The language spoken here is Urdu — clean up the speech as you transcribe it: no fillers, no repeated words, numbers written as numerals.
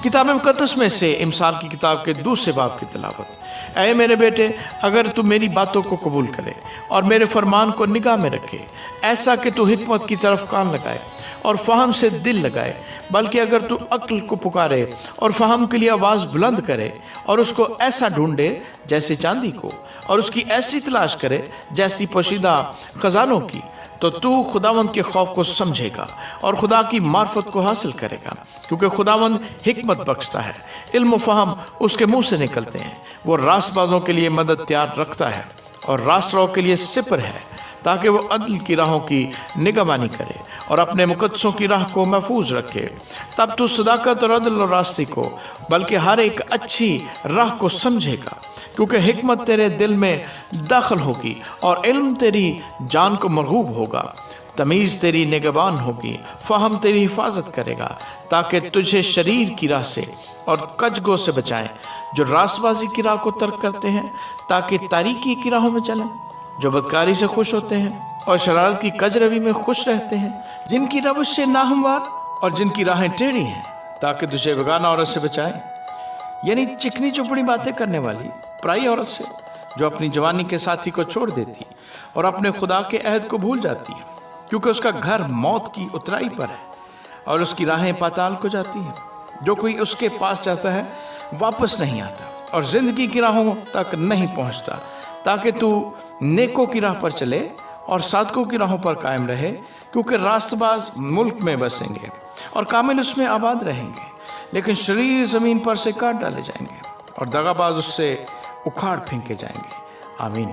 کتاب مقدس میں سے امثال کی کتاب کے دوسرے باب کی تلاوت۔ اے میرے بیٹے، اگر تو میری باتوں کو قبول کرے اور میرے فرمان کو نگاہ میں رکھے، ایسا کہ تو حکمت کی طرف کان لگائے اور فہم سے دل لگائے، بلکہ اگر تو عقل کو پکارے اور فہم کے لیے آواز بلند کرے اور اس کو ایسا ڈھونڈے جیسے چاندی کو، اور اس کی ایسی تلاش کرے جیسی پوشیدہ خزانوں کی، تو خداوند کے خوف کو سمجھے گا اور خدا کی معرفت کو حاصل کرے گا، کیونکہ خداوند حکمت بخشتا ہے، علم و فہم اس کے منہ سے نکلتے ہیں۔ وہ راست بازوں کے لیے مدد تیار رکھتا ہے اور راست رو کے لیے سپر ہے، تاکہ وہ عدل کی راہوں کی نگہبانی کرے اور اپنے مقدسوں کی راہ کو محفوظ رکھے۔ تب تو صداقت اور عدل اور راستی کو، بلکہ ہر ایک اچھی راہ کو سمجھے گا، کیونکہ حکمت تیرے دل میں داخل ہوگی اور علم تیری جان کو مرغوب ہوگا، تمیز تیری نگہبان ہوگی، فہم تیری حفاظت کرے گا، تاکہ تجھے شریر کی راہ سے اور کج گو سے بچائیں، جو راست بازی کی راہ کو ترک کرتے ہیں تاکہ تاریکی کی راہوں میں چلیں، جو بدکاری سے خوش ہوتے ہیں اور شرارت کی کج روی میں خوش رہتے ہیں، جن کی روشیں ناہموار اور جن کی راہیں ٹیڑھی ہیں، تاکہ تجھے بیگانہ عورت سے بچائیں، یعنی چکنی چپڑی باتیں کرنے والی پرائی عورت سے، جو اپنی جوانی کے ساتھی کو چھوڑ دیتی اور اپنے خدا کے عہد کو بھول جاتی ہے، کیونکہ اس کا گھر موت کی اترائی پر ہے اور اس کی راہیں پاتال کو جاتی ہیں۔ جو کوئی اس کے پاس جاتا ہے واپس نہیں آتا اور زندگی کی راہوں تک نہیں پہنچتا، تاکہ تو نیکوں کی راہ پر چلے اور صادقوں کی راہوں پر قائم رہے، کیونکہ راست باز ملک میں بسیں گے اور کامل اس میں آباد رہیں گے، لیکن شریر زمین پر سے کاٹ ڈالے جائیں گے اور دغا باز اس سے اکھاڑ پھینکے جائیں گے۔ آمین۔